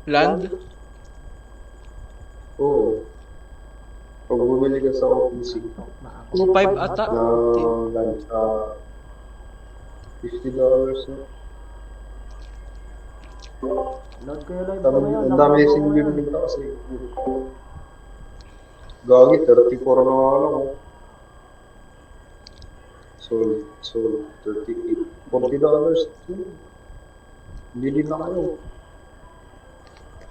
Land? Oo. Pag bumili ka sa OPC, Na ako. 2.5 ata. na lunch, $50 na. Load ko yung live ko ngayon. Ang dami Nakakuha ko kasing ngayon. binili kasi. Gagi, 34 na nga lang. Oh. So, 38. $40. Bili na kayo.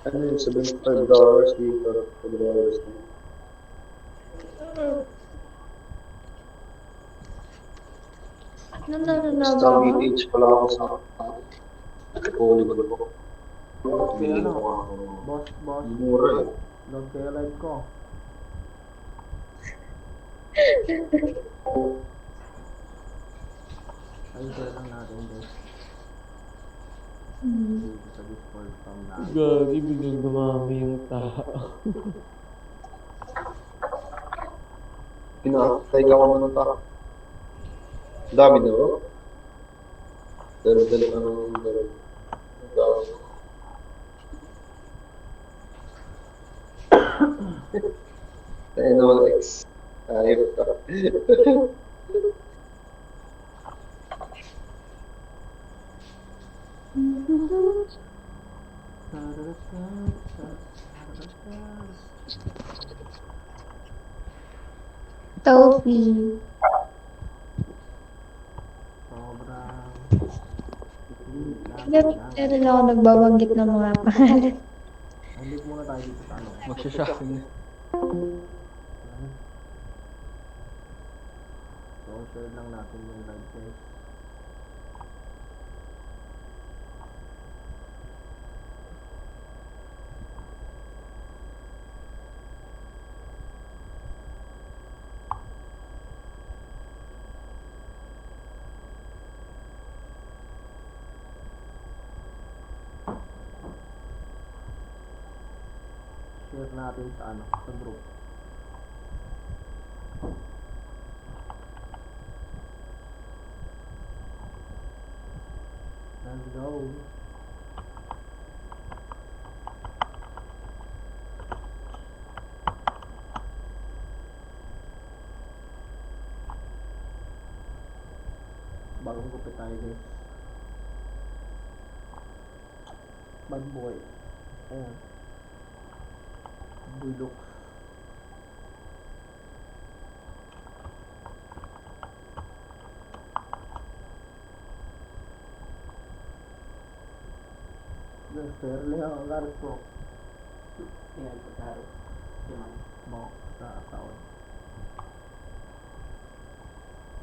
Ano yun, $75 dito. $5 na. Basta VTH pala ako sa Hollywood ko. Bili Kaya ko ano? nga. Boss. Mura eh. Load ko yung live ko. Ayun lang natin guys. Dito sa Discord from natin. Gagi, biglang dumami yung tao. Pinatay ka mo ng tao. Dami na ba? Dalo-dalo ang dalo. Dami. Tayo na Alex. Ayun ka. Topi. Sobrang Pero lang ako nagbabanggit ng mga pangalan. hindi muna tayo dito sa ano. Magsha-shopping na. So share lang natin yung live guys. Share natin sa ano, sa group. Let's go. Bagong gupit tayo guys. Bad boy. Ayan. Bulok. Fairly ang garis ko. Tingnan ko taro. Tingnan mo sa asawa.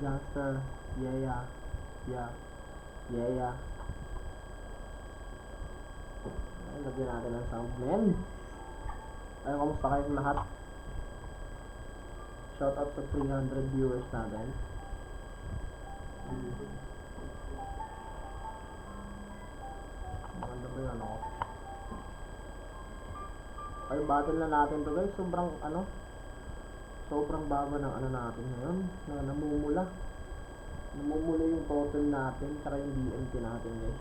Youngster. Yeah. Ay, lagyan natin ang sound men. Ay, kamusta kayong lahat? Shoutout sa 300 viewers natin. Maganda ba yun ako? Ay, battle na natin to guys. Sobrang baba ng ano natin ngayon. Namumula yung total natin. Tsaka yung DMT natin guys.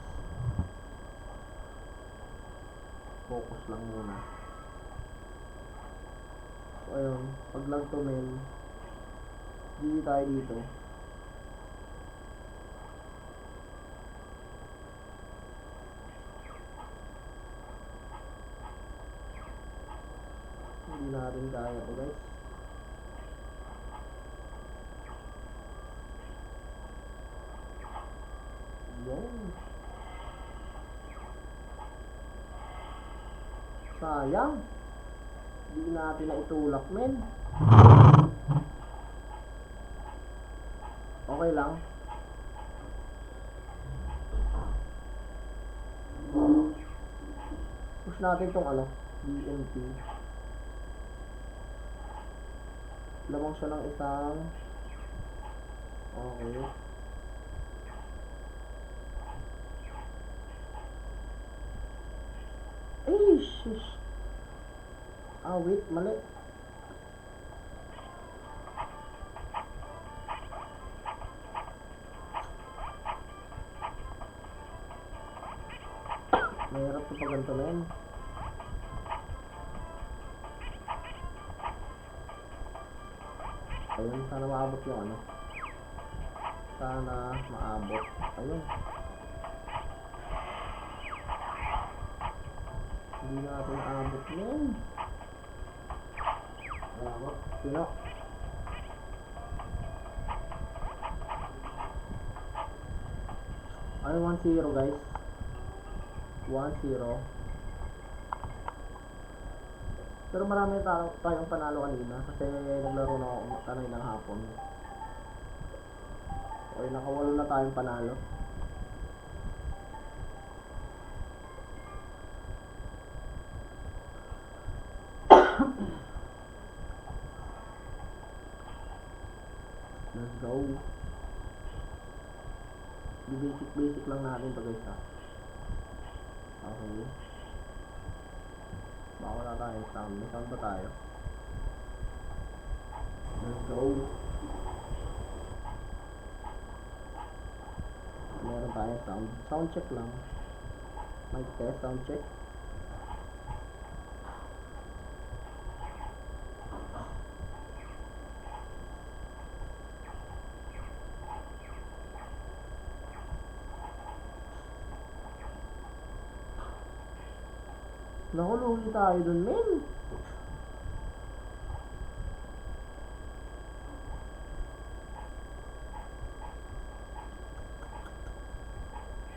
Focus lang muna. So ayun, pag lang to men, hindi tayo dito. Hindi natin kaya to guys. Yan. Sayang. Hindi natin na itulak men. Okay lang. Push natin tong ano, DMT. Lamang siya ng isang. Okay. Ay, shish. Wait, mali. Mahirap ito pag ganito men. Ayun, sana maabot yung ano. Sana maabot. Ayun. Hindi natin maabot yun. Sino? Ay, 1-0 guys. 1-0. Pero marami tayong panalo kanina kasi naglaro na ako kanina ng hapon. Okay, nakawalo na tayong panalo. Let's go. Basic lang natin to guys ha. Okay. Baka wala tayong sound. May sound ba tayo? Let's go. Meron tayong sound. Sound check lang. Mic test, sound check. Naku, lugi tayo dun, men.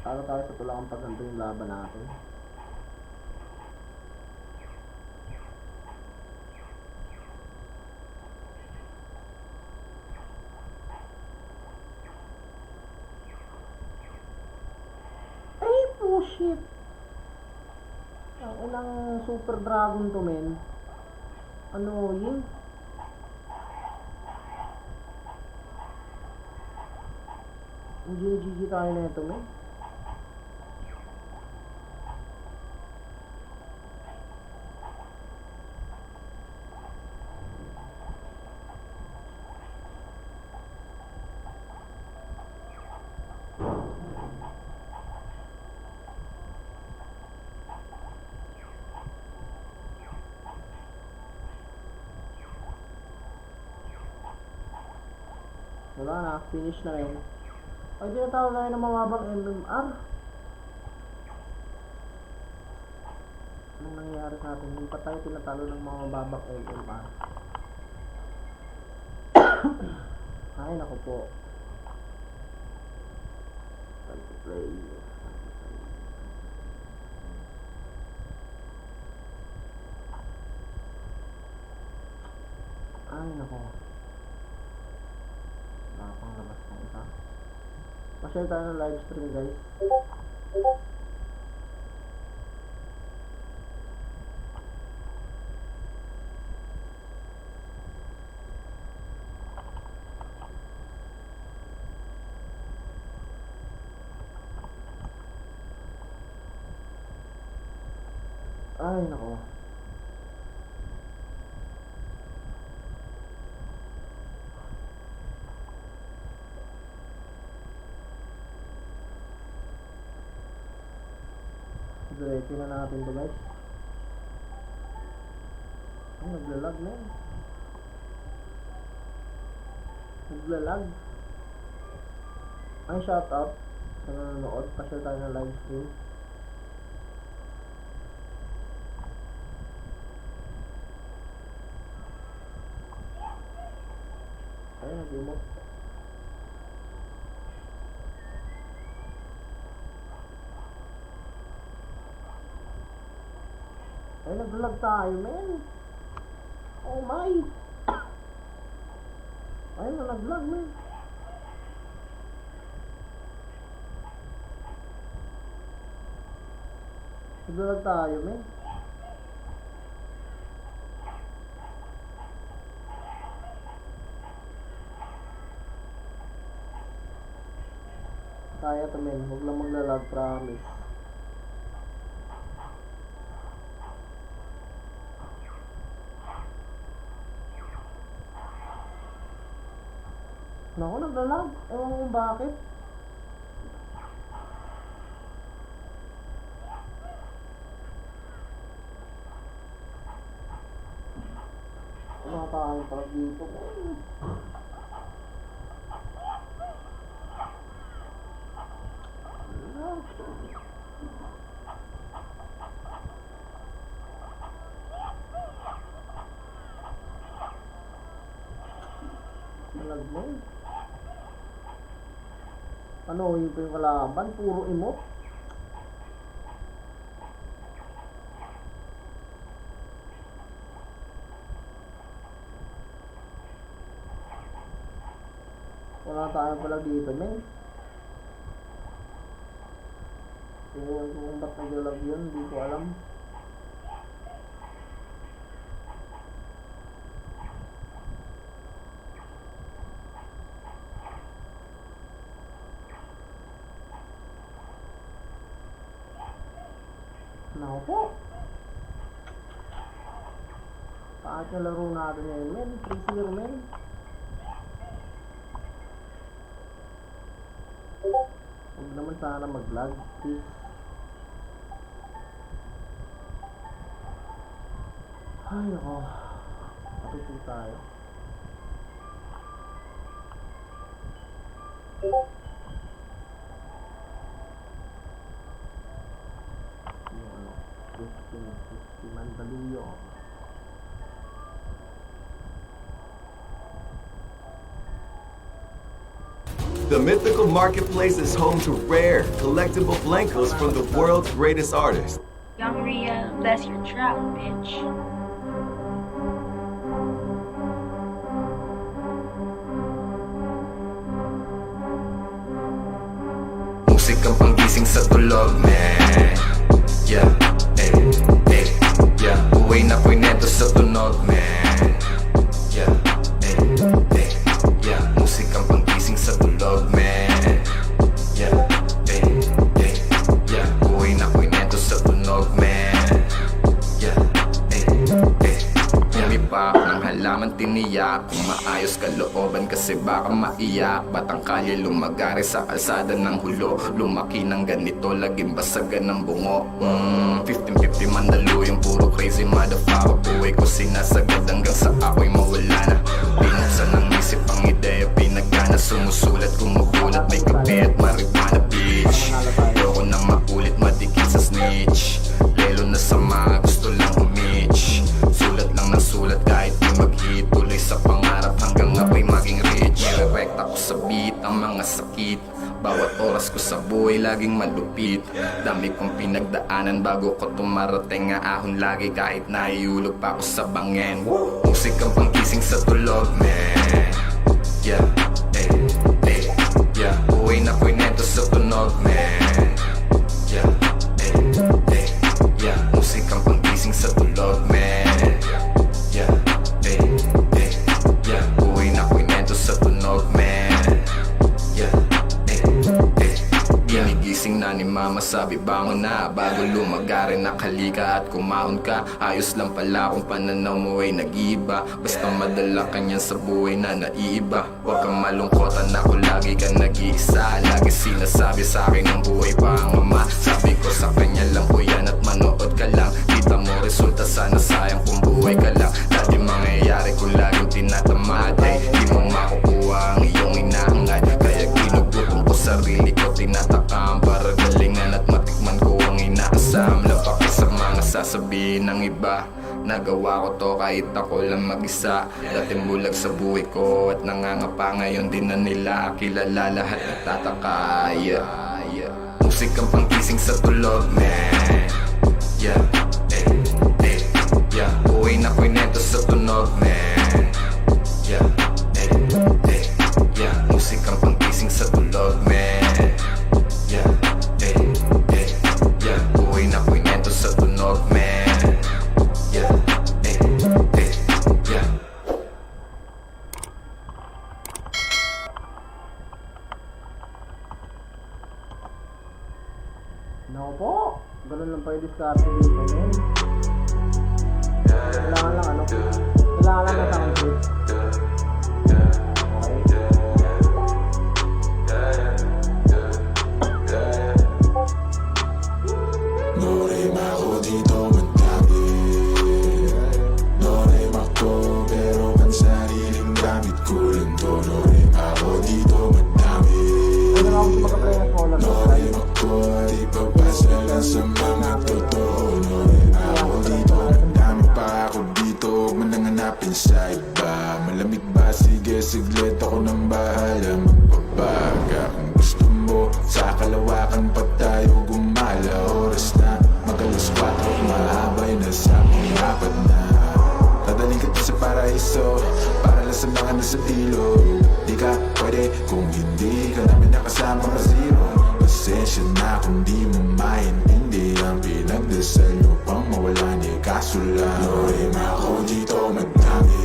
Talo tayo sa tulang pag nandun yung laban natin. Ay, shit. Ang ilang super dragon to, men. Ano yun? GG tayo na ito, men. Wala na, finish na rin. Ay, tinatawag tayo ng mababang MMR. Anong nangyayari sa atin? Hindi pa tayo tinatalo ng mga mababang MMR. Ay, naku po. Time to play. Ay, naku. Pang labas ng isa. Pa-share tayo ng live stream guys. Ay nako. Diretso na natin to guys. Ay, naglalag na yun. Naglalag. Ay, shout out sa nanonood. Pa-share tayo ng live stream. Ay, nag-emote. Ay, nag-vlog tayo, men. Oh my. Ay, nag-vlog, men. Nag-vlog tayo, men. Kaya to, men. Huwag lang maglalag, promise. Naku, naglalag. Ewan ko kung bakit. Wala tayong parang dito. lag mo. Ano yung pa yung kalaban? Puro imo. Wala tayo pala dito, men. Tingnan ko kung ba't nag-lag yun, hindi ko alam. Nako po. Paat na laro natin ngayon, men. 3-0, men. Huwag naman sana mag-lag, please. Ay, nako. Matutong tayo. Yung ano, 50 Mandaluyong. The mythical marketplace is home to rare, collectible blankos from the world's greatest artists. Young Ria, bless your trap, bitch. Musikang panggising sa tulog, man. Yeah, eh, eh, yeah. Uwi na ko'y neto sa tunog, man. Yeah, eh, eh, yeah. Musikang panggising sa tulog, man. Yeah, eh, eh, yeah. Uwi na ko'y neto sa tunog, man. Yeah, eh, eh, lumipak ng halaman tiniyak. Kung maayos kalooban kasi baka maiyak. Batang kalye lumagari sa kalsada ng hulo. Lumaki ng ganito, laging basagan ng bungo. 15-50 Mandaluyong, puro crazy motherfucker. Buhay ko sinasagad hanggang sa ako'y mawala na. Pinuksan ng isip ang ideya, pinagana. Sumusulat, kumugulat, may kape at marijuana, bitch. Ayoko nang maulit, madikit sa snitch. Lelo na sa mga gusto lang umich. Sulat lang ng sulat kahit di mag-hit. Tuloy sa pangarap hanggang ako'y maging rich. Nirerekta ko sa beat ang mga sakit. Bawat oras ko sa buhay laging malupit. Dami kong pinagdaanan bago ko tumarating. Nga ahon lagi kahit naiulog pa ako sa bangin. Musikang panggising sa tulog, man. Yeah, eh, eh, yeah. Uwi na ko'y neto sa tunog, man. Yeah, eh, eh, yeah. Musikang panggising sa tulog, man. Yeah, eh, eh, yeah. Uwi na ko'y neto sa tunog, man. Yeah, eh, eh, ginigising na ni mama, sabi bangon na. Bago lumagari nakalika at kumahon ka. Ayos lang pala kung pananaw mo ay nag-iba. Basta madala ka niyan sa buhay na naiiba. Huwag kang malungkotan, ako lagi ka nag-iisa. Lagi sinasabi sa akin ng buhay pa ang ama. Sabi ko sa kanya lang po yan at manood ka lang. Kita mo resulta, sana sayang kung buhay ka lang. Dati mangyayari kung laging tinatamad ay di mo makukuha ang iyong inahangad. Kaya ginugutom ko sarili ko, tinatakam para galingan at matikman ko ang inaasam. Lapak sa mga sasabihin ng iba. Nagawa ko to kahit ako lang mag-isa. Dating bulag sa buhay ko at nangangapa. Ngayon din na nila kilala, lahat nagtataka. Yeah, yeah. Musikang panggising sa tulog, man. Yeah, eh, eh, yeah. Uwi na ko'y neto sa tunog, man. Yeah, eh, eh, yeah. Musikang panggising sa tulog, man. Yeah, eh, eh, yeah. Uwi na ko'y neto sa tunog, man. Yeah, eh, eh, yeah. Nako po. Ganun lang pa yung discarte dito, men. Kailangan lang ano. Kailangan lang na sound trip. 노래 마고 dito madami 노래 막고 pero sariling gamit ko rin to 노래 mago dito madami Ano lang ako mag-apply ng solo. 노래 막고 di papasa lang sa mga totoo 노래 mago dito madami pa ako dito huwag mo nang hanapin sa iba Kung hindi ka namin nakasama ka zero. Pasensya na kung di mo maintindihan. Pinagdasal nyo pang mawala ni kaso lang. Lorem ako dito madami.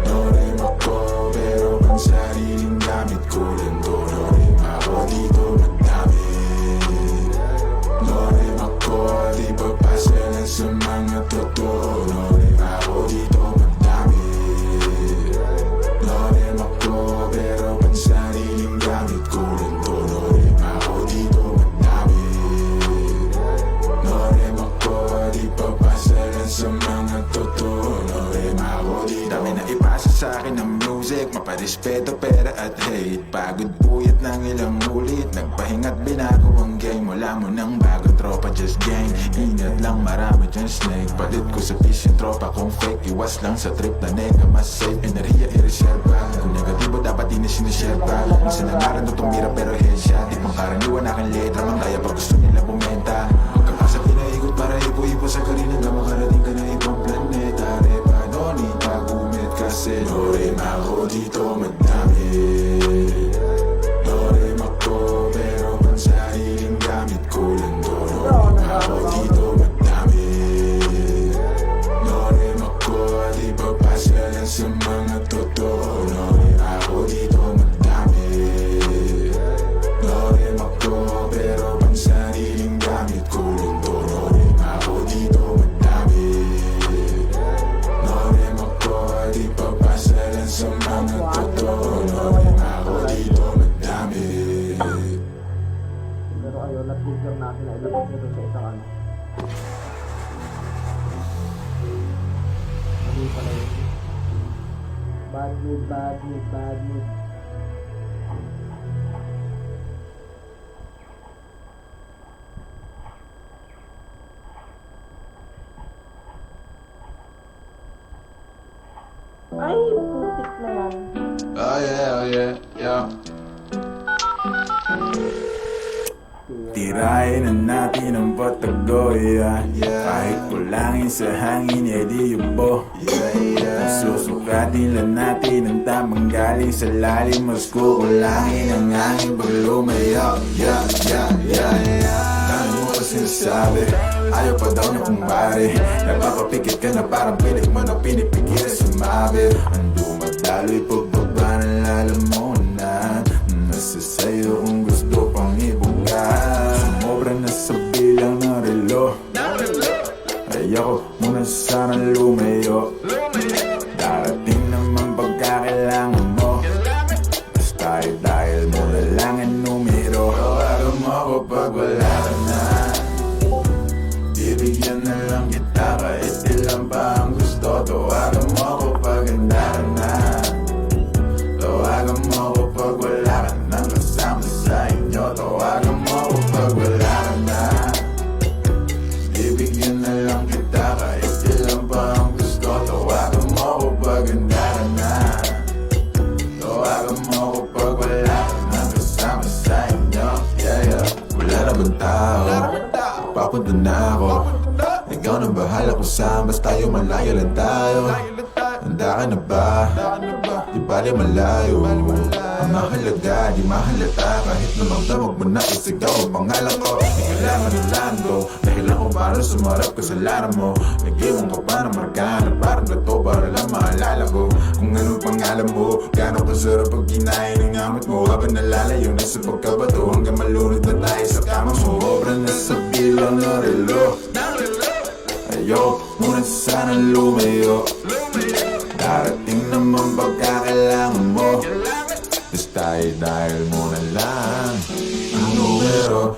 Lorem ako pero pang sariling gamit ko lang to. Lorem ako dito madami. Lorem ako di papasa lang sa mga totoo. Lorem ako dito madami. Lorem ako pero pang sariling gamit ko lang to. Lorem ako dito madami. Lorem ako di papasa lang sa mga totoo. Lorem ako dito. Dami na ipasa sa akin ng music, maparespeto, pera at hate. Pagod puyat ng ilang ulit, nagpahinga't binago ang game. Wala mo ng bagong tropa, just gang. Ingat lang, marami dyan snake. Palit ko sa fish yung tropa kung fake. Iwas lang sa trip na nega, mas safe. Enerhiya i-reserva. Kung negatibo dapat di na sineserva. Minsan na nga rin tumira pero headshot. Di pang karaniwan aking letra, mang kaya pag gusto nila bumenta. Pagkapasa pinaikot para ipo-ipo sa karina, hanggang makarating ka na ibang planeta. Repa, nonita, gumit kasi Lorem ako dito madami. Lorem ako pero pang sariling gamit ko lang to. Lorem ako dito madami. Lorem ako di papasa lang sa mga totoo. Lorem ako dito madami. Lorem ako pero pang sariling gamit ko lang to. Lorem ako dito madami. Lorem ako di papasa lang sa mga totoo. Lorem ako dito madami. Pero ayun, na-trigger natin na ilabas nito sa isang ano. Mali pala yun. Bad mood, bad mood, bad mood. Ay, putik na yan. Oh yeah, yeah. Tirahin na natin ang Patagoya. Kahit kulangin sa hangin, edi yubo. Susukatin lang natin ang tamang galing sa lalim. Mas kukulangin ang hangin pag lumayo. Dami mo pa sinasabi, ayaw pa daw na kumbari. Napapapikit ka na parang pilit mo na pinipigil sa mabi. Ang dumadalo'y pagbaba na lalamunan. Nasa sa'yo kung gusto pang ibuga. Sumobra na sa bilang ng relo. Ayoko muna sana lumayo. Darating naman pagkakailangan mo. Basta dahil mo na lang ang numero. Tawagan mo ako pag wala ka na. Bibigyan na lang kita kahit ilan pa ang gusto. Tawagan mo ako pag handa ka na. Tawagan mo ako pag wala ka nang kasama sa inyo. Tawagan mo ako pag wala ka na. Bibigyan na lang kita kahit ilan pa ang gusto. Tawagan mo ako pag handa ka na. Tawagan mo ako pag wala ka nang kasama sa inyo. Wala na bang tao? Papunta na ako. Ikaw na bahala kung saan, basta tayo malayo lang tayo. Handa ka na ba? Di bali malayo. Ang mahalaga, di mahalata. Kahit na magdamag mo na isigaw ang pangalan ko. Di kailangan ng lando, dahilan ko para sumarap kasalanan mo. Nag-iwan ka pa ng marka na parang gato para lang maalala ko. Kung anong pangalan mo, gano'ng kasarap pag kinain ng amot mo. Habang nalalayo na sa pagkabato, hanggang malunod na tayo sa kama mo. Obra na sa bilang ng relo. Ayoko muna sana lumayo. Darating naman pagkakailangan mo. Basta dahil mo na lang ang numero.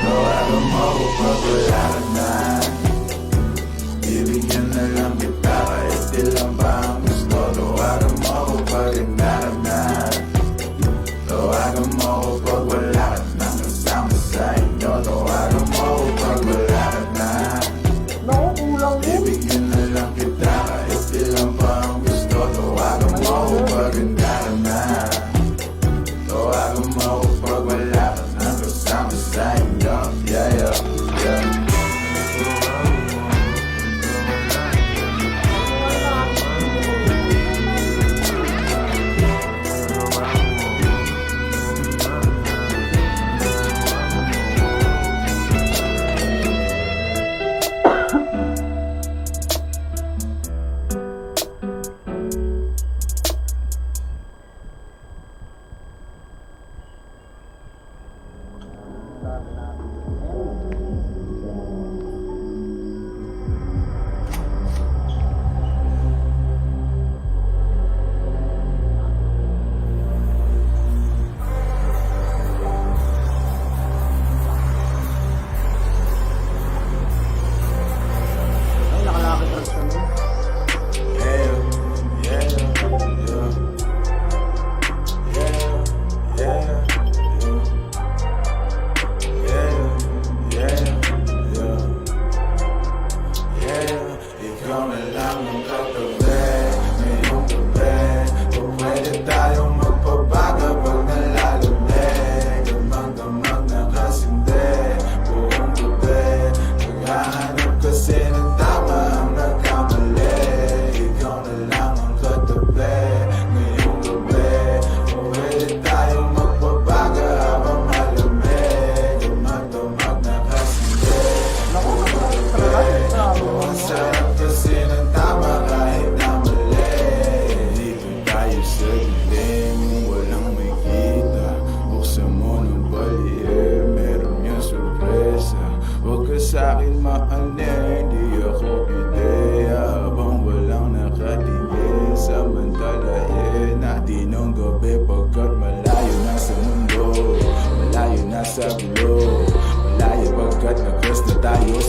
Tawagan mo ako pag wala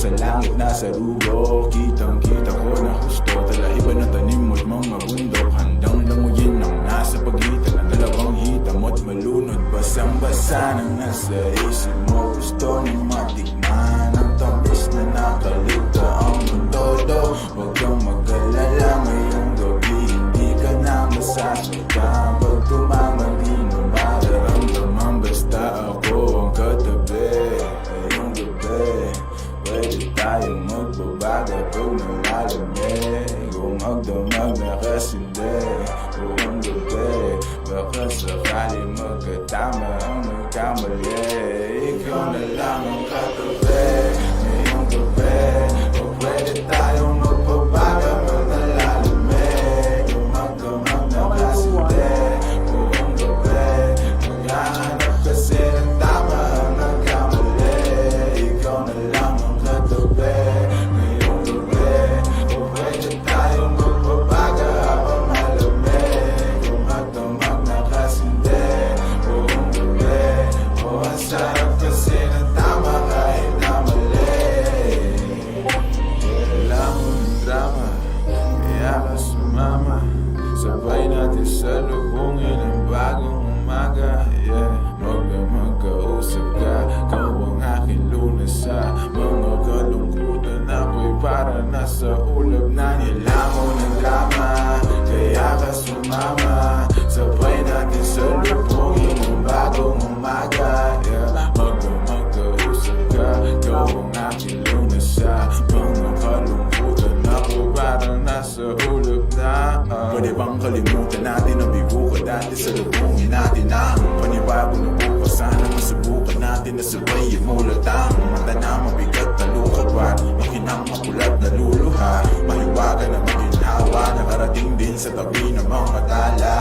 sa langit nasa rugo. Kitang kita ko na husto, talahiban ng tanim mo't mga bundok. Handang languyin ang nasa pagitan ng dalawang hita mo't malunod. Basang-basa nang nasa isip mo, gusto ni matikman ang tamis na nakalita ang mundo. Huwag kang mag-alala, ngayong gabi hindi ka na masasaktan. Pag tumamang di mo mararamdaman, basta ako ang katabi. Ngayong gabi pwede tayong magbabaga pag nalalamig. Kung magdamag na kasindi, buong gabi baka sakali magkatama ang nagkamali. Ikaw na lang ang katabi. Ngayong gabi pwede tayong magbabaga pag nalalamig. Kung magdamag na kasindi, buong gabi maghahanap kasi ng tama ang nagkamali. Ikaw na lang ang katabi. Ngayong gabi pwede tayong magbabaga habang malamig. Kung magdamag na kasindi, buong gabi ang sarap kasi ng tama kahit na mali. Kailangan mo ng drama, kaya ka sumama. Sabay natin salubungin ang bagong umaga. Magkausap ka, kau ang aking lunasa. Mga kalungkutan ako'y para nasa ulap na nilamon ng drama. Kaya ka sumama, sabay natin salubungin ang bagong umaga. Magkausap ka, kau ang aking lunasa. Mga kalungkutan ako para nasa ulap na. Pwede bang kalimutan natin ang bigo ka dati? Salubungin natin ang panibago na bukas. Sana masubukan natin na sabay imulat ang mata na mabigat na lukabat. Makinang makulat na luluha, mahiwaga na maginhawa. Nakarating din sa tabi ng mga tala.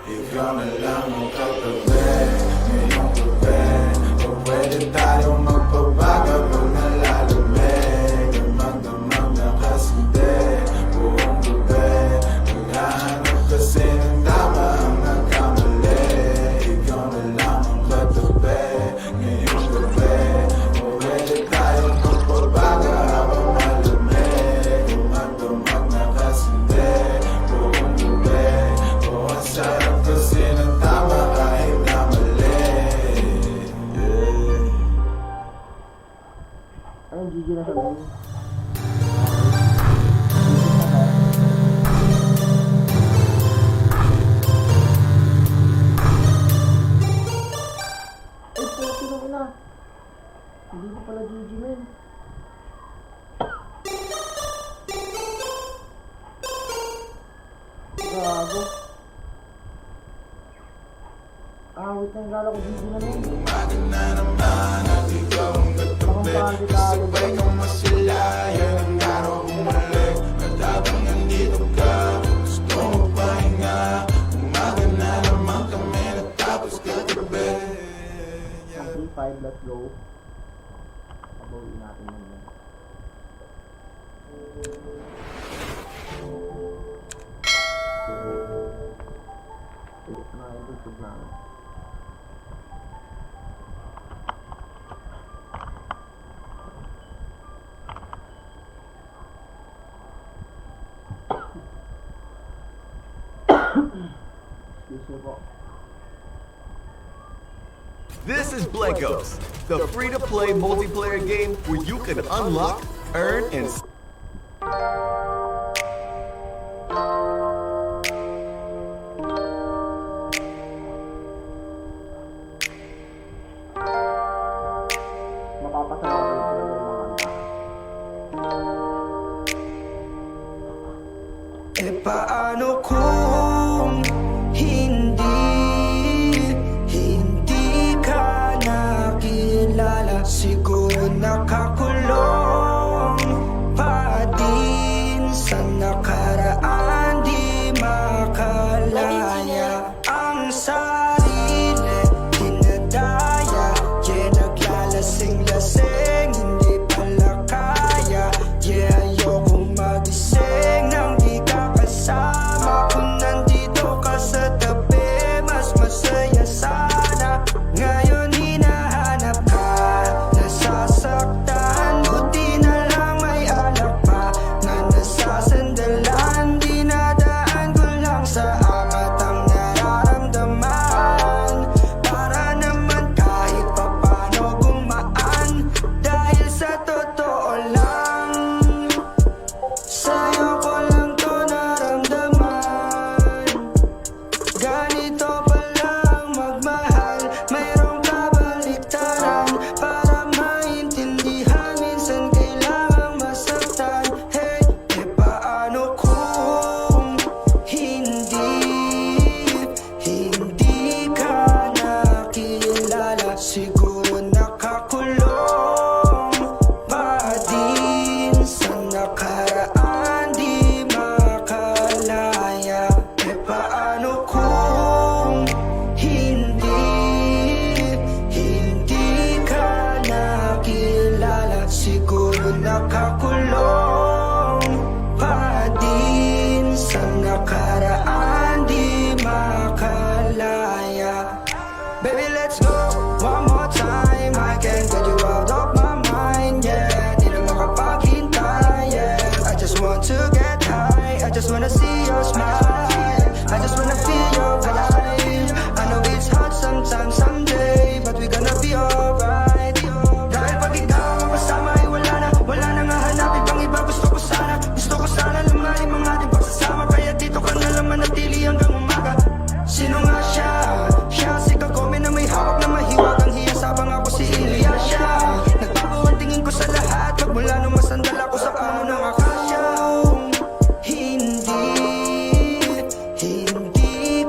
Ikaw na lang ang katabi. Ngayong gabi pwede tayong magpabaga pag nalalamig. Kung magdamag na kasindi, buong gabi maghahanap kasi ng tama ang nagkamali. Ikaw na lang ang katabi. Ngayong gabi pwede tayong magpabaga habang malamig. Kung magdamag na kasindi, buong gabi ang sarap kasi ng tama kahit na mali. Ayun, GG na sa lane. Ay, puti nung ina. Hindi ko pala GG, men. Gago. Wait na yung gala ko GG na, men. Umaga na naman at ikaw ang katabi. Sabay kang masilayan ang araw bumalik. At habang nandito ka, gusto mo pahinga. Umaga na naman kami natapos kagabi. 3-5, let's go. Pabawin natin yun, men. Ito na. This is Blankos, the free-to-play multiplayer game where you can unlock, earn, and Mapapasalamat ko yung mga kanta. E paano kung hindi ka nakilala? Siguro nakakulong pa din sa nakaraan, di makalaya ang sarili, dinadaya, naglalasing-lasing, hindi pala kaya, just want to get high. I just wanna see your smile. I just wanna feel your vibe. I know it's hard sometimes, someday, but we gonna be alright. Dahil pag ikaw ang kasama ay wala na nga hanapin pang iba. Gusto ko sana lumalim ang ating pagsasama. Kaya dito ka na lang manatili hanggang umaga. Sino nga siya? Siya si Kagome na may hawak na mahiwag. Ang hiyasabang ako si Ilya siya. Nagbago ang tingin ko sa lahat. Magmula nung masandal ako sa puno ng akasya. Hindi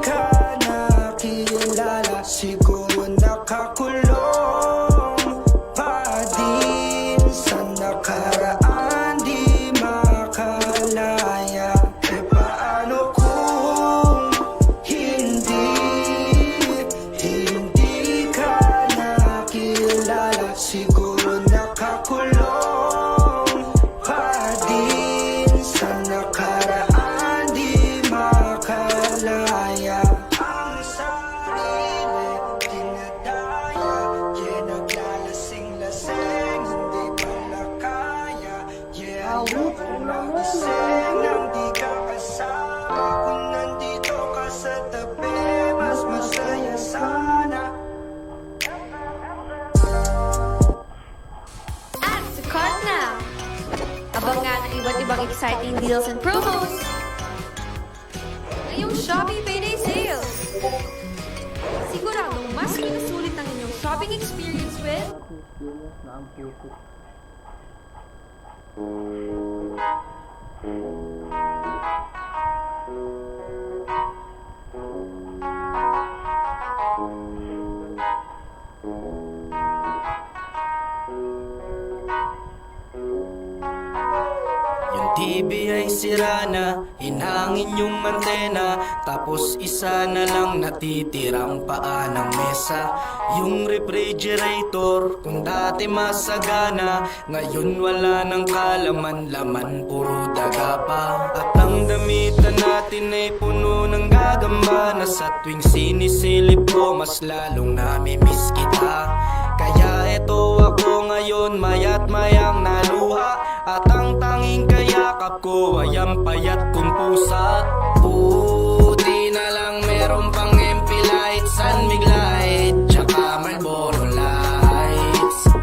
ka nakilala. Siguro nakakulong pa din sa nakaraan. Di makalaya. E paano kung hindi ka nakilala? Siguro nakakulong pa din sa nakaraan. Di makalaya. Ang sarili dinadaya. Yeah, naglalasing-lasing. Hindi pala kaya. Yeah, ayoko magising nang di ka kasama. Kung nandito ka sa tabi, mas masaya sana. At sukat na! Abangan ang iba't ibang exciting deals and promos ngayong Shopee Payday Sale! Siguradong mas pinasulit ang inyong shopping experience with Experience na ang puso. Yung TV ay sira na, hinangin yung antena. Tapos isa na lang natitirang paa ng mesa. Yung refrigerator, kung dati masagana, ngayon wala nang kalaman-laman, puro daga pa. At ang damitan natin ay puno ng gagamba, na sa tuwing sinisilip ko, mas lalong namimiss kita. Kaya eto ako ngayon, maya't mayang naluha. At ang tanging kayakap ko ay ang payat kong pusa. Buti na lang meron pang MP lights, San Mig light, tsaka Marlboro lights.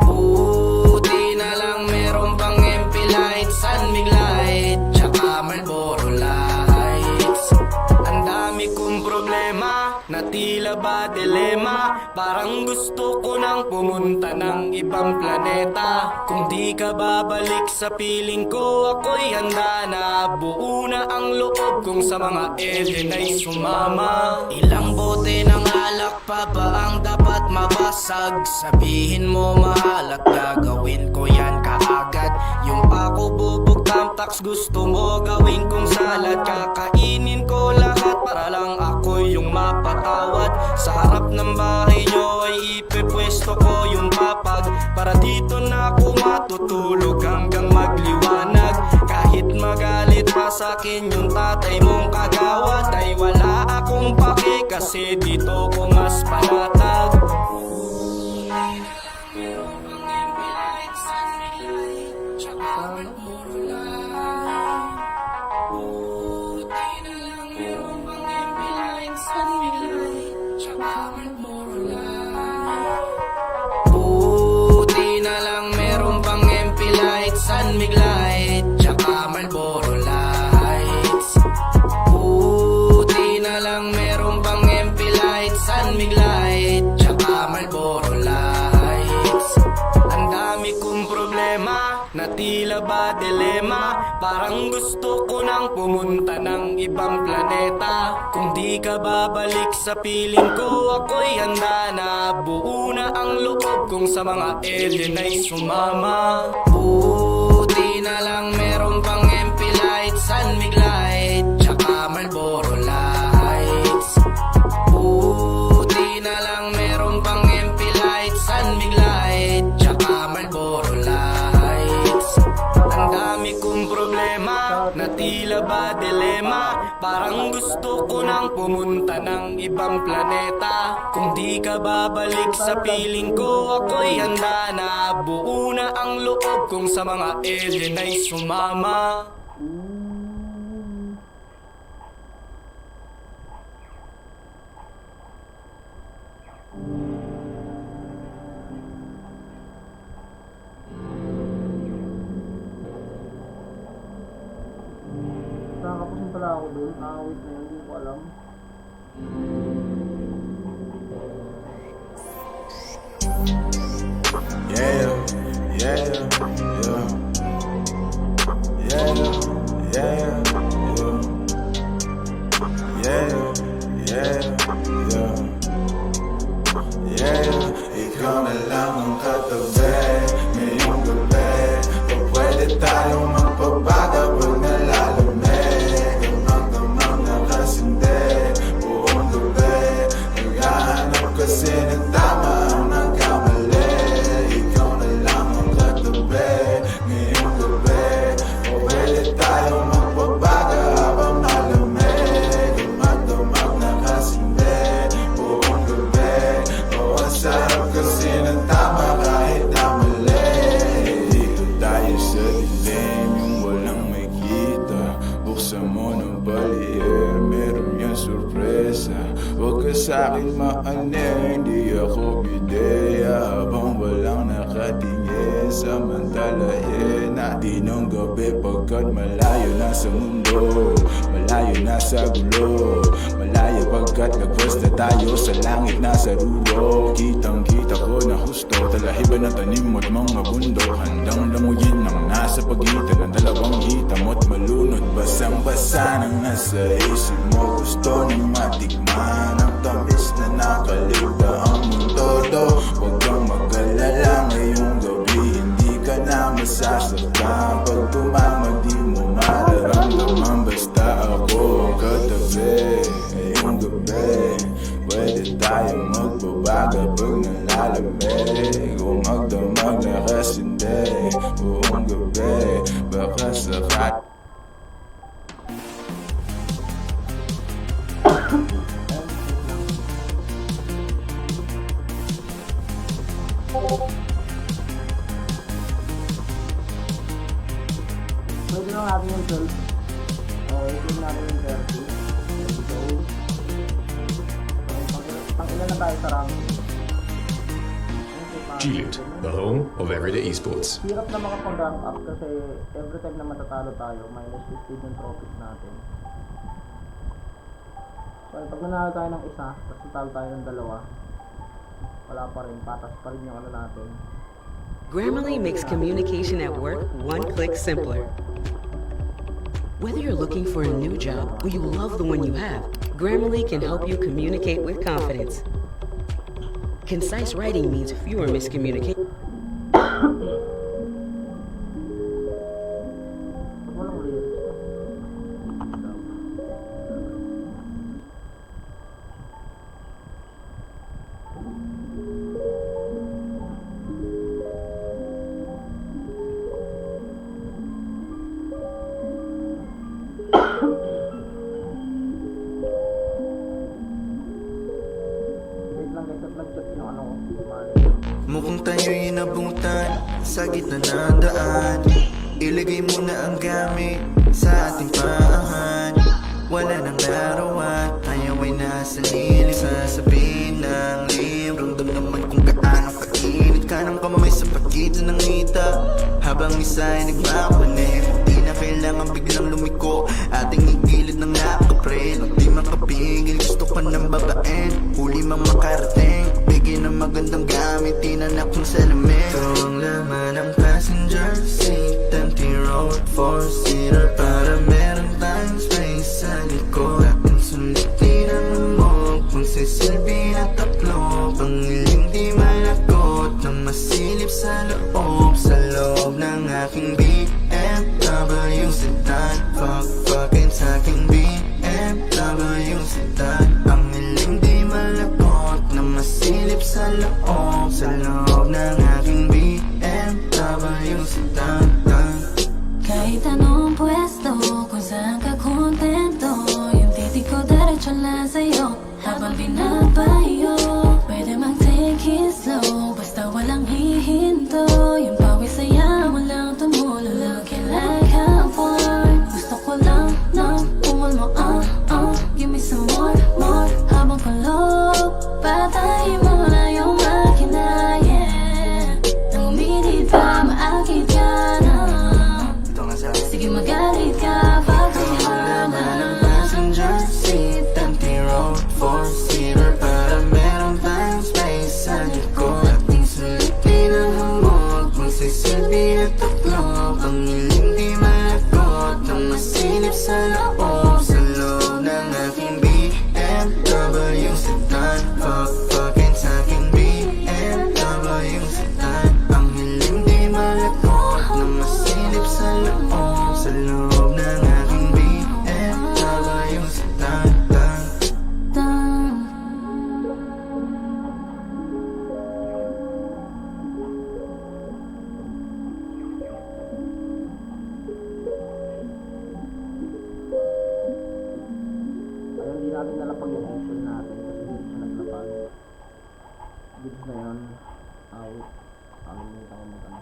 Buti na lang meron pang MP lights, San Mig light, tsaka Marlboro lights. Ang dami kong problema, na tila ba dilema. Parang gusto ko nang pumunta ng ibang planeta. Kung di ka babalik sa piling ko, ako'y handa na. Buo na ang loob kong sa mga alien ay sumama. Ilang bote ng alak pa ba ang dapat mabasag? Sabihin mo mahal at gagawin ko yan kaagad. Yung pako bubog tamtax gusto mo gawin kong salad. Kakainin ko lahat para lang ako yung mapatawad. Sa harap ng bahay nyo ay ipepwesto ko yung papag, para dito na ako matutulog hanggang magliwanag. Kahit magalit pa sa'kin yung tatay mong kagawad, ay wala akong pake kasi dito ko mas panatag. Buti na lang meron pang MP lights, San Mig light, tsaka Marlboro lights. Buti na lang meron pang MP lights, San Mig light, tsaka Marlboro lights. Ang dami kong problema, na tila ba dilema. Parang gusto ko nang pumunta ng ibang planeta. Kung di ka babalik sa piling ko, ako'y handa na. Buo na ang loob kong sa mga alien ay sumama. Buti na lang meron pang MP lights, San Mig light, tsaka Marlboro lights. Buti na lang meron pang MP lights, San Mig light, tsaka Marlboro lights. Ang dami kong problema na tila ba dilema. Parang gusto ko nang pumunta ng ibang planeta. Kung di ka babalik sa piling ko, ako'y handa na. Buo na ang loob kung sa mga alien ay sumama. Nakakapusin pala ako doon. Wait na yun, hindi ko alam. Yeah, yeah, yeah. Yeah, yeah, yeah. Yeah, yeah, yeah. Ikaw na lang ang katabi ngayong gabi. O pwede tayong magpabaga pag nalalamig. Damang-damang nakasindi buong gabi. Naghahanap kasi ng tama ang nagkamali. Ikaw na lang ang katabi ngayong gabi. O pwede tayong magpabaga habang malamig. Damang-damang nakasindi buong gabi. O ang sarap kasi ng tama kahit na mali. Dito tayo sa dilim, yung walang makita. Buksan mo ng balier, meron yan sorpresa. Huwag ka sa'kin maanin, di ako bideya. Habang walang nakatingin, samantalahin natin ang gabi. Pagkat malayo na sa mundo, malayo na sa gulo. Malayo pagkat nagwas na tayo sa langit na sa ruro. Kitang kita ko na husto, talahiban ng tanim at mga bundok. Handang lamuyin ang nasa pagitan ng dalawang hitam at malunod. Basang-basa nang nasa isip mo, gusto nang matikman ang tamis na nakaligta ang mundo. Huwag kang mag-alala ngayong gabi, hindi ka na masasaktan. Pag tumama di mo mararamdaman, basta ako ang katabi ngayong gabi. Pwede tayong magbabaga pag nalalamig. Kung magdamag nakasindi buong gabi, baka sakat. Pwede lang natin yung 12. Okay, pwede natin yung 30. Pang-ilan na tayo sa rank. G-Loot, the home of everyday esports. Hirap na makapag-rank up kasi every time na matatalo tayo, minus 15 yung trophies natin. So, pag nanalo tayo ng isa, tapos natalo tayo ng dalawa, wala pa rin, patas pa rin yung ano natin. Grammarly makes communication at work one click simpler. Whether you're looking for a new job or you love the one you have, Grammarly can help you communicate with confidence. Concise writing means fewer miscommunications. Walang lyrics. Wait lang guys, at nag-chat yung ano ko. Mukhang tayo'y inabutan sa gitna ng daan. Ilagay mo na ang gamit sa ating paahan. Wala nang larawan, ayaw ay nasa lilim. Sasabihin ng librong naman kung gaano kainit ka ng kamay sa pagitan ng ngita. Habang isa ay nagmapanik, di na kailangan biglang lumiko. Ating igilid ng nakapreno, di makapigil, gusto ka ng babaen. Huli mang makarating, bigyan ng magandang gamit, tinanak mong salamin. Ito ang laman ng passenger seat, empty road, four-seater, para meron tayong space sa likod. Ating sulitin ang lumog, kung sisilbi na tatlo, pangiling di malakot, na masilip sa loob ng aking BMW sedan. Fuck, fucking time. sa loob, sa loob ng aking BMW sedan. Fucking sa aking BMW sedan. Ang hiling di malakot na masilip sa loob ng aking BMW sedan. Ayun, hindi natin nalapag yung option natin kasi hindi siya naglapag. Gibbs na yun. Wait. Nakalimutan ko mag-ano.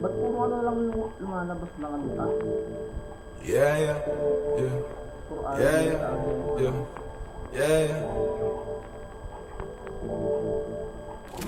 Ba't puro ano lang lumalabas ng ano ta? Yeah. Puro ano Yeah.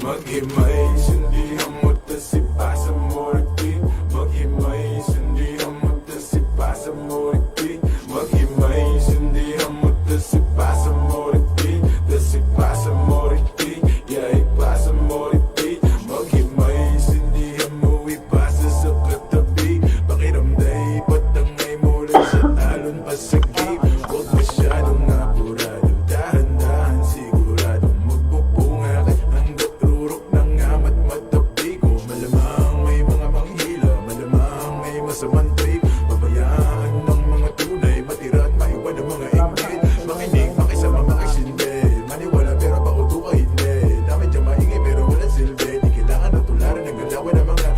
Maghimay, sindihan mo tasipa sa morti. Maghimay, sindihan mo tasipa sa morti. Maghimay, sindihan mo tasipa sa morti. Tasipa sa morti, yeah, ipa sa morti. Maghimay, sindihan mo ipasa sa katabi. Pakiramday, patangay mo rin sa talon pa sa game. Huwag masyadong apurado, dahan-dahan siguradong magbubunga ka hanggat rurok ng amat matabi ko. Malamang may mga manghila, malamang may masamang trip. Pabayaan ng mga tunay, matira at maiwan ng mga inggit. Makinig, makisama, makisindi. Maniwala pero pauto ka hindi. Dami dyan maingay pero walang silbi. Di kailangan na tularan ng galawan ng mga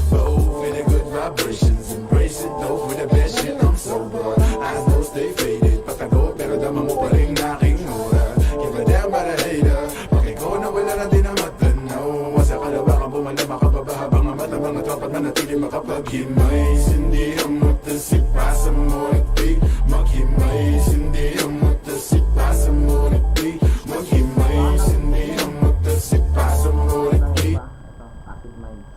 both with the good vibrations. Embrace it, those with the best shit. I'm sober, eyes don't stay faded. Patago pero dama mo pa rin aking aura. Give a damn about a hater. Pakiko na wala na din ang matanaw. Sa kalawakan bumala makababa habang ang mata mga tropa na natili makapaghimay. Sindihan mo tasipa sa morti. Maghimay, sindihan mo tasipa sa morti. Maghimay, sindihan mo tasipa sa morti. ito, Acid Minds.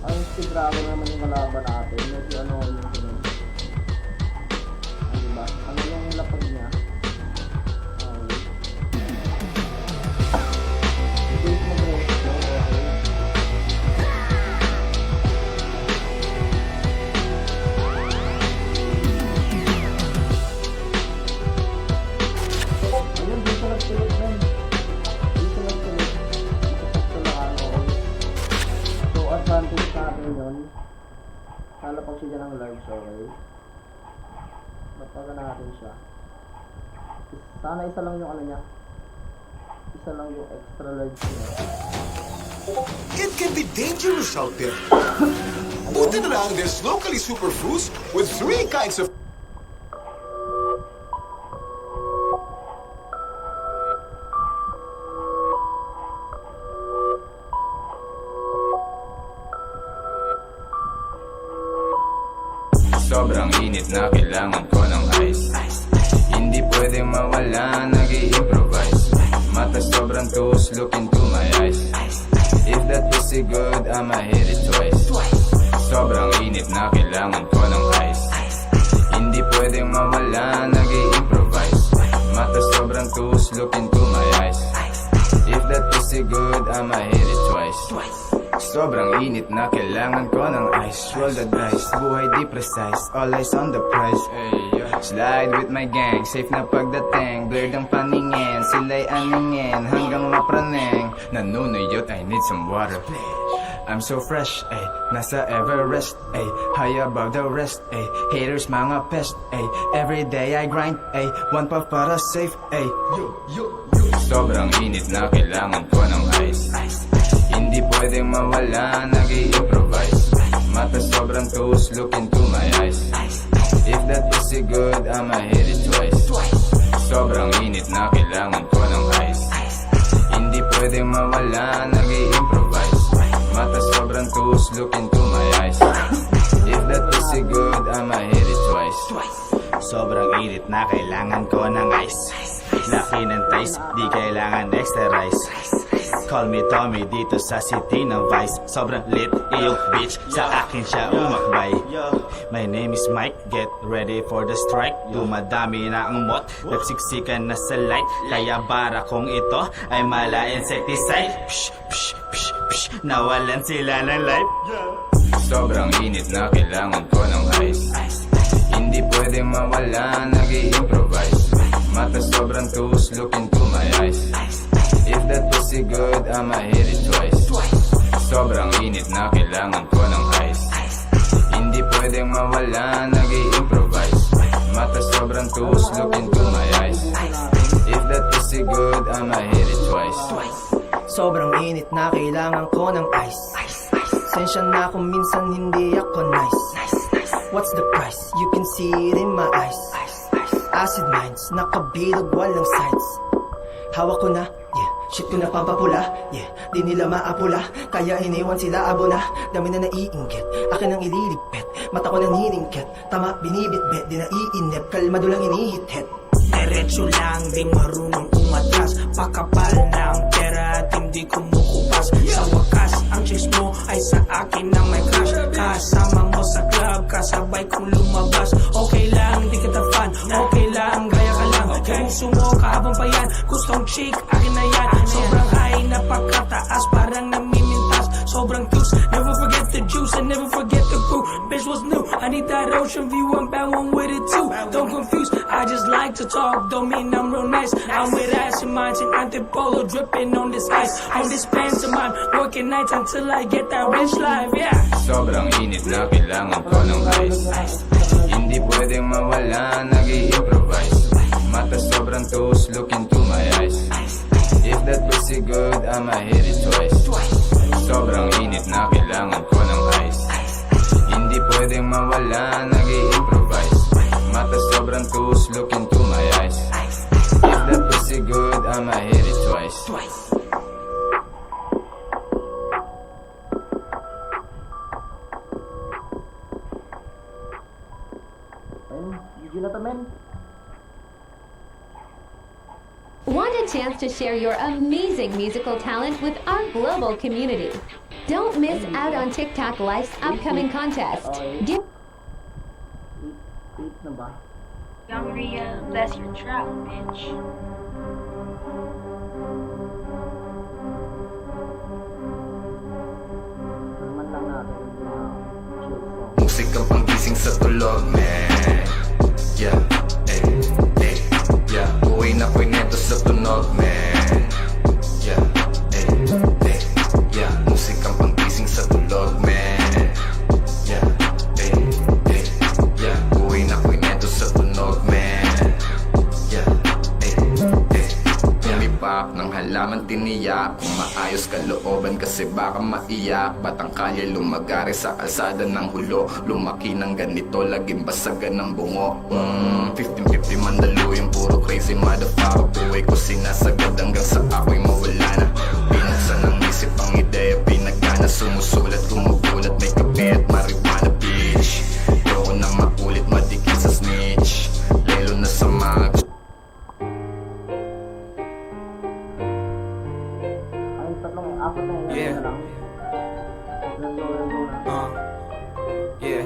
Ang si Dragon naman yung kalaban natin. Medyo ano yung sunod. Diba? Ano yung lapag niya? Wait mo bro. Okay. Ayun, dito lang silip men. Dito lang silip. Dito lang ano. So, advantage natin yun. Lalapag siya dyan ng large, okay? Lapagan natin siya. Sana isa lang yung ano niya. Isa lang yung extra large niya. It can be dangerous out there. Buti na lang there's locally superfoods with 3 kinds of Sobrang init na kailangan ko ng ice. Hindi pwedeng mawala, nag-i-improvise. Mata sobrang toast, look into my eyes. If that pussy good, I'ma hit it twice. Sobrang init na kailangan ko ng ice. Hindi pwedeng mawala, nag-i-improvise. Mata sobrang toast, look into my eyes. If that pussy good, I'ma hit it twice. Sobrang init na kailangan ko ng ice. Roll the dice, buhay di precise. All eyes on the prize. Slide with my gang, safe na pagdating. Blurred ang paningin, sila'y aningin hanggang mapraneng. Nanunuyot, I need some water. I'm so fresh, ay, nasa Everest, ay, high above the rest, ay, haters mga pest, ay, everyday I grind, ay, one puff para safe, ay. Sobrang init na kailangan ko ng ice. Hindi pwedeng mawala, nag-i-improvise. Mata sobrang toast, look into my eyes. If that pussy good, I'ma hit it twice. Sobrang init na kailangan ko ng ice. Hindi pwedeng mawala, nag-i-improvise. Mata sobrang toast, look into my eyes. If that pussy good, I'ma hit it twice. Sobrang init na kailangan ko ng ice. Laki ng ties, di kailangan extra rice. call me Tommy dito sa city ng Vice. Sobrang lit, iyong bitch, sa akin siya umakbay. My name is Mike, get ready for the strike. Dumadami na ang mot, nagsiksikan na sa light. Kaya bara kong ito ay mala insecticide. Psh, psh, psh, psh, nawalan sila ng life. Sobrang init na kailangan ko ng ice. Hindi pwedeng mawala, nag-i-improvise. Mata sobrang toast, look into my eyes. If that pussy good, I'ma hit it twice. Sobrang init na kailangan ko ng ice. Hindi pwedeng mawala, nag-i-improvise. Mata sobrang toast, look into my eyes. If that pussy good, I'ma hit it twice. Sobrang init na kailangan ko ng ice. Sensya na kung minsan hindi ako nice. What's the price? You can see it in my eyes. Acid minds, nakabilog, walang sides. Hawak ko na, yeah. Shit ko na pampapula, yeah. Di nila maapula, kaya iniwan sila abo na. Dami na naiinggit, akin ang ililigpit. Mata ko naniningkit, tama binibitbit. Di naiinip, kalmado lang inihit-hit. Diretso lang, di marunong umatras. Pakapal na ang pera at hindi kumukupas. Sa wakas, ang chicks mo ay sa akin ang may crush. Kasama mo sa club, kasabay kong lumabas. Okay lang, di kita fan. Okay lang, gaya ka lang. Puso mo, kahabang pa yan. Gustong chick, akin na yan. Sobrang high, napakataas, parang namimintas. Sobrang juice, never forget the juice and never forget the brew. Bitch was new, I need that ocean view. I'm bound one with it too. Don't confuse, I just like to talk, don't mean I'm real nice. I'm with ass in minds and antipolo dripping on this ice. On this pants of mine, working nights until I get that rich life, yeah. Sobrang init na kailangan ko ng ice. Hindi pwedeng mawala, nag-i-improvise. Mata sobrang toast, look into my eyes. If that pussy good, I'ma hit it twice. Sobrang init na kailangan ko ng ice. Hindi pwedeng mawala, nag-i-improvise. Mata sobrang toast, look into my eyes. If that pussy good, I'ma hit it twice. Gigi na to, men. Want a chance to share your amazing musical talent with our global community? Don't miss out on TikTok Life's upcoming contest. Give 8 na ba? Young Rhea, bless your trap, bitch. Naman lang natin yung mga chill song. Musik ang panggising sa tulog, man. Yeah, yeah. Uwi na ko'y neto sa tunog, man. Yeah, yeah. Musik ang panggising sa tulog, man. Yeah, yeah. Uwi na ko'y neto sa tunog, man. Yeah, Lumipap ng halaman tiniyak. Kung maayos kalooban kasi baka maiyak. Batang kalye lumagari sa kalsada ng hulo. Lumaki ng ganito, laging basagan ng bungo. 15-50 mandalo yung puro crazy motherfucker. Buhay ko sinasagad hanggang sa ako'y mawala na. Pinuksan ang isip ang ideya, pinagana. Sumusulat, kumugulat, may kape at marijuana, bitch. Ayoko nang makulit, madikit sa snitch. Lalo na sa mga Apat na yun. Yeah. Na lang. Yeah.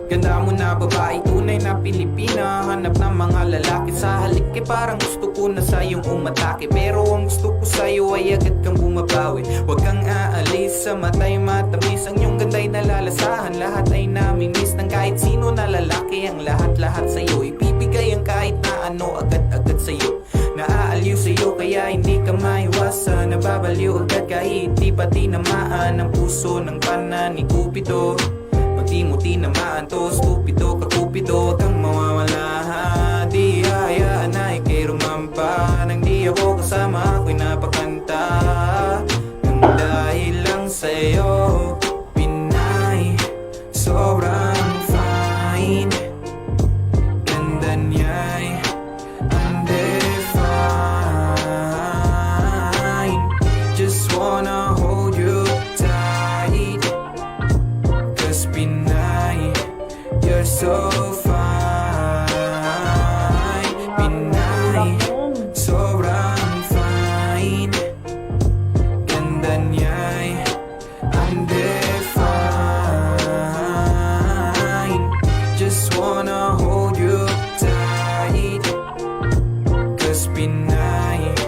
Ganda mo na babae, tunay na Pilipina. Hanap ng mga lalaki sa halik eh, parang gusto ko na sa'yong umatake. Pero ang gusto ko sa'yo ay agad kang bumabawi. Huwag kang aalis, sa mata'y matamis. Ang iyong ganda'y nalalasahan, lahat ay namimiss. Ng kahit sino na lalaki, ang lahat-lahat sa'yo. Ibibigay ang kahit na ano, agad-agad sa'yo. Naaaliw sa'yo, kaya hindi ka maiwasan. Nababaliw agad kahit di pa tinamaan ang puso ng pana ni Cupido. Di mo tinamaan to, stupido ka Cupido. Huwag kang mawawala, ha? Di hayaan na ikay rumampa. Nang di ako kasama, ako'y napakanta. Nang dahil lang sa'yo, Pinay, sobrang fine. Ganda niya'y undefined. Just wanna hold you tight. so fine. Pinay, sobrang fine. Ganda niya'y undefined. Just wanna hold you tight, 'cause Pinay,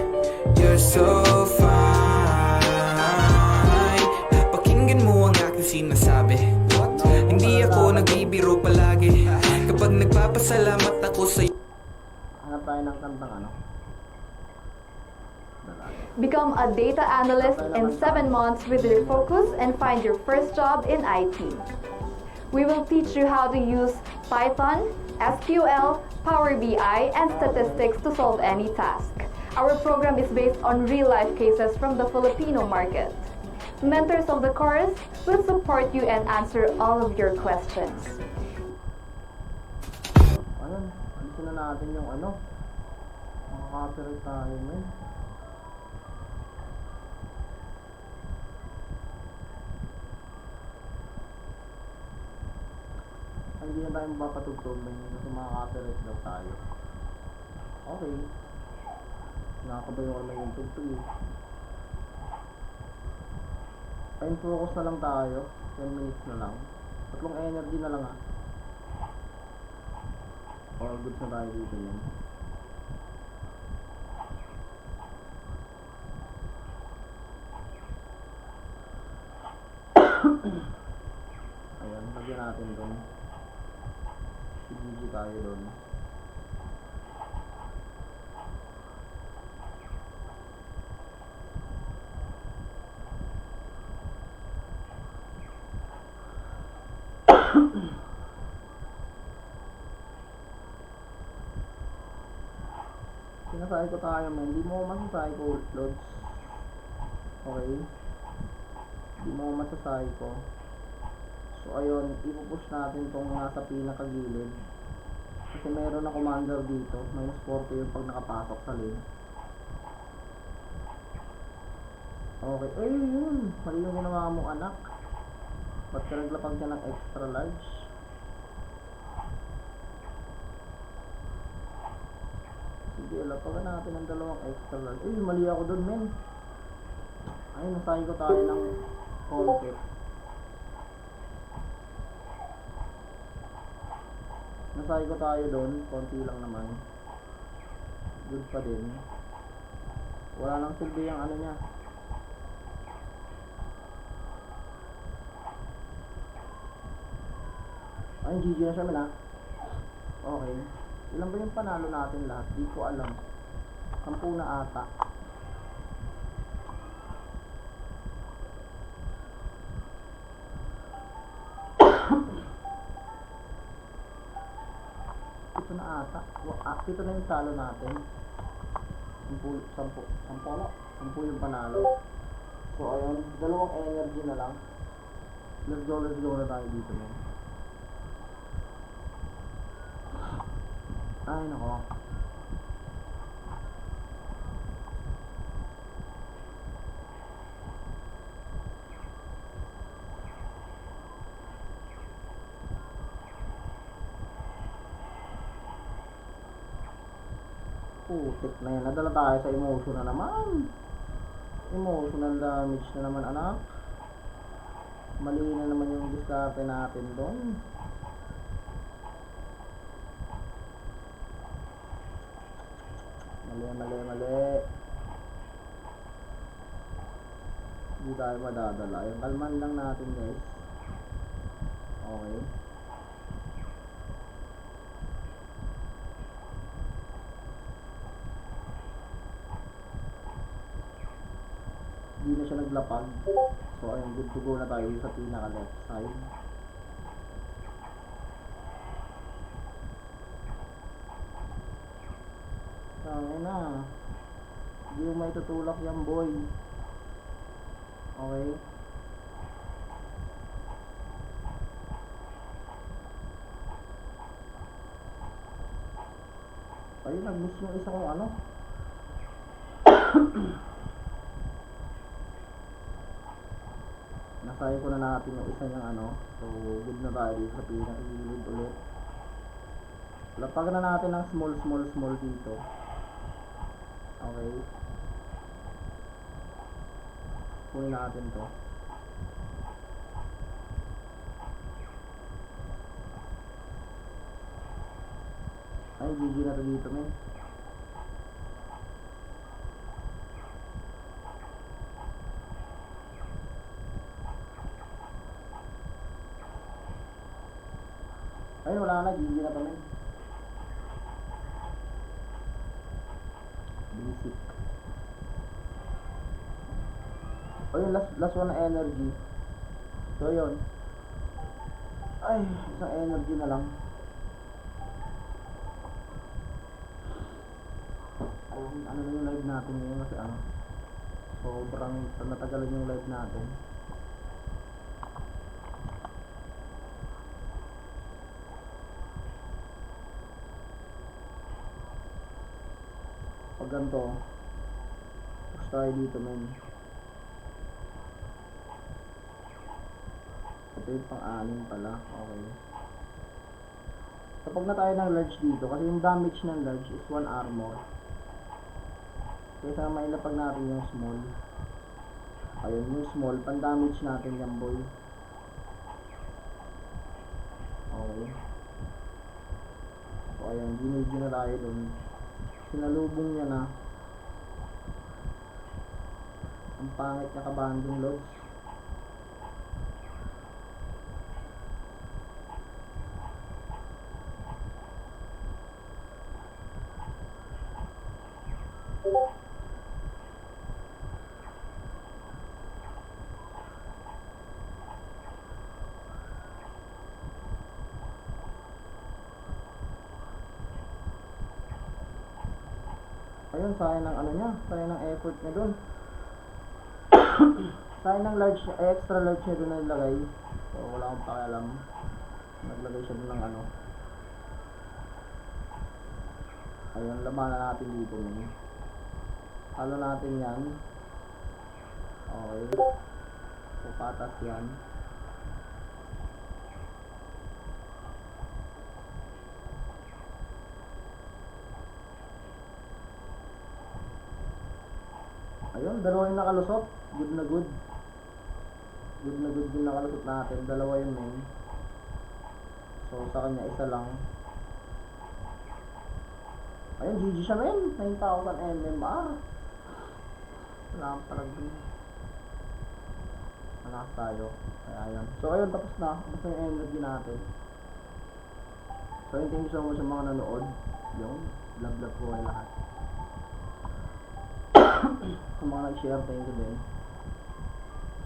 you're so fine. Pakinggan mo ang aking sinasabi, hindi ako nagbibiro palagi. Kapag nagpapasalamat ako sa'yo. Hanap tayo ng kantang ano. Become a data analyst in 7 months with your focus and find your first job in IT. We will teach you how to use Python, SQL, Power BI, and statistics to solve any task. Our program is based on real-life cases from the Filipino market. Mentors of the course will support you and answer all of your questions. Ayun, alisin na natin yung ano. Makaka-copyright tayo, men. Ay, hindi na tayo mapapatugtog, men. Kasi makaka-copyright daw tayo. Okay. Nakakabayo ko naman yung tugtog eh. Time focus na lang tayo. 10 minutes na lang. 3 energy na lang ah. All good na tayo dito yan. Ayan, lagyan natin doon. CGG tayo doon. Sinasabi ko tayo, man. Hindi mo masasabi ko, Lods. Okay? Hindi mo masasabi ko. So, ayun. Ipupush natin itong nasa pinakagilid. Kasi meron na commander dito. Minus 40 yung pag nakapasok sa lane. Okay. Ay, yun. Mali yung ginawa mong anak. Ba't ka naglapag siya ng extra large? Sige, lapagan natin ang 2 extra large. Ay, mali ako dun, men. Ay, nasahin ko tayo ng konti. Nasahin ko tayo dun. Konti lang naman. Good pa din. Wala nang silbi yung ano niya. Ay, GG na siya, men, ah. Okay. Ilan ba yung panalo natin lahat? Di ko alam. 10 na ata. Ito na ata. Ito na yung talo natin. 10 yung panalo. So ayun, 2 energy na lang. Let's go na tayo dito, man. Ay, nako. Putik na yan. Nadala tayo sa emotion na naman. Emotional damage na naman, anak. Mali na naman yung diskarte natin doon. Mali. Hindi tayo madadala. Yung kalman lang natin, guys. Okay. Hindi na siya naglapag. So ayun, good to go na tayo sa pinaka left side. Tangin na. Hindi mo may tutulak yan, boy. Okay. Ayun, nag-miss yung isa kong ano. Nasay ko na natin yung isa niyang ano. So, good na tayo dito sa pinakagilid ulit. Lapagan na natin ng small dito. Okay. Kunin natin to. Ay, GG na to dito, men. Ay, wala na, GG na to, men. Basic. O yun, last one na energy. So yun. Ay, isang energy na lang. Ano na yung live natin ngayon kasi sobrang natagalan yung live natin. Pag ganito, push tayo dito, men. Ito yung pang-anim pala. Okay. Kapag na tayo ng large dito, kasi yung damage ng large is 1 armor. Kaysa mailapag natin yung small. Ayun, yung small, pan-damage natin yan, boy. Okay. So, ayun, ginigi na tayo dun. Sinalubong niya na. Ang pangit niya kabanding, lods. Ayun, sayang ng ano niya, sayang ng effort niya dun. Sayang ng large, extra large niya dun na nilagay. So, wala akong pakialam. Naglagay siya dun ng ano. Ayun, labanan natin dito nun. Halo natin yan. Okay. So, patas yan. Ayun, dalawa yung nakalusot. Good na good. Good na good yung nakalusot natin. Dalawa yun, men. So, sa kanya, isa lang. Ayun, GG siya, men. 9,000 MMR. Wala kang palagay. Malakas tayo. Kaya, ayun. So, ayun, tapos na. Tapos na yung energy natin. So, ayun, thank you so much sa mga nanood. Yung, love po kayo lahat. Sa mga nag-share, thank you din.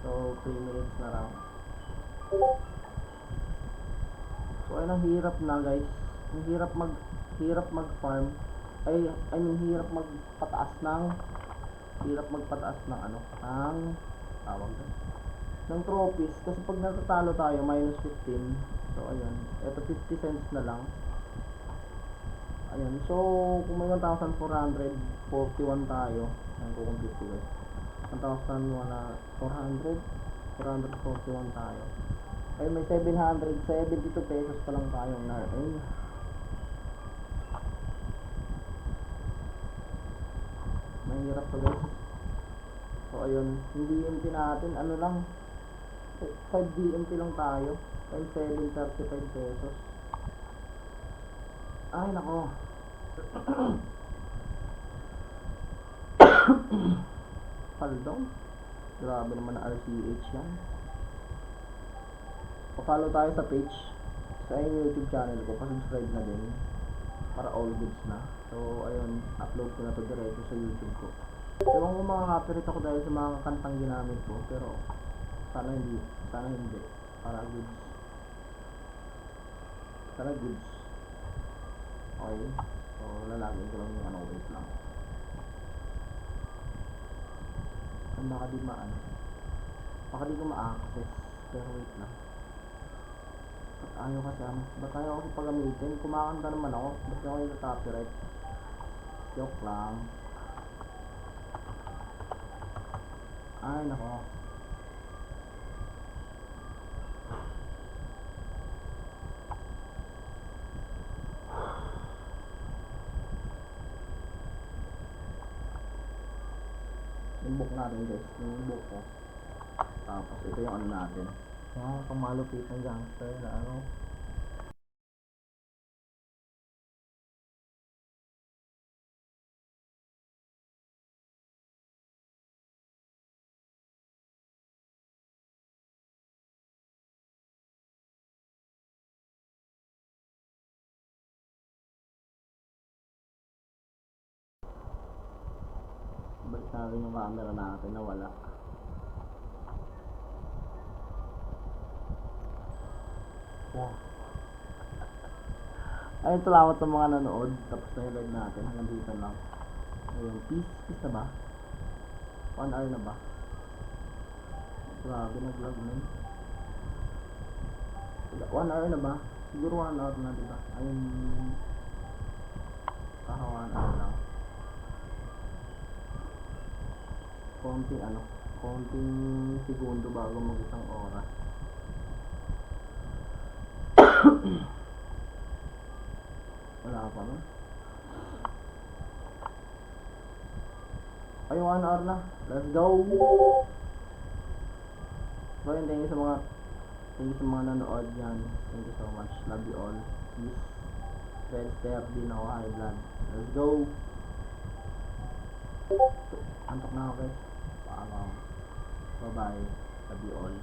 So, 3 minutes na lang. So, ayun, ang hirap na, guys. Ang hirap mag-farm. I mean, hirap magpataas ng tawag doon, ng trophies. Kasi pag natatalo tayo, minus 15. So, ayun. Ito, 50 cents na lang. Ayun. So, kung may 1,441 tayo, ayun, kukumpute ko, guys. 1,441 tayo. Ayun, may 772 pesos pa lang tayong na-earn. Mahirap to, guys. So, ayun, hindi DMT natin, ano lang, 5 DMT lang tayo. 735 pesos. Ay, nako. Paldong. Grabe naman na RCH yan. Pa-follow tayo sa page, sa YouTube channel ko, pa-subscribe na din para all goods na. So, ayun, upload ko na to diretso sa YouTube ko. Ewan ko mga copyright ako dahil sa mga kantang ginamit ko, pero sana hindi, para goods. Sana goods. Okay, so lalagay ko lang yung ano, wait lang. Baka di ko ma-access, pero wait lang. Ayaw kasi ba't ayaw kasi pagamitin? Kumakanta naman ako, ba't ako yung copyright? Joke lang. Ay, nako. book natin guys. Yung book ko. Tapos ito yung ano natin. Yan, pamalupit ng gangster na ano. Balik natin yung camera natin na wala. Wow. Ayun, salamat sa mga nanood. Tapos na yung live natin. Hanggang dito lang. Ayun, peace na ba? 1 hour na ba? Grabe, nag-vlog na 1 hour na ba? Siguro 1 hour na, diba? Ayun, kaka 1 hour lang. Konting segundo bago mag-isang oras. Wala pa no? Ay, 1 hour na. Let's go! So yun, thank you sa mga nanood yan. Thank you so much. Love you all. Peace. Friends, din ako, high blood. Let's go! Antok na ako guys. Paalam. Bye-bye. Love you all.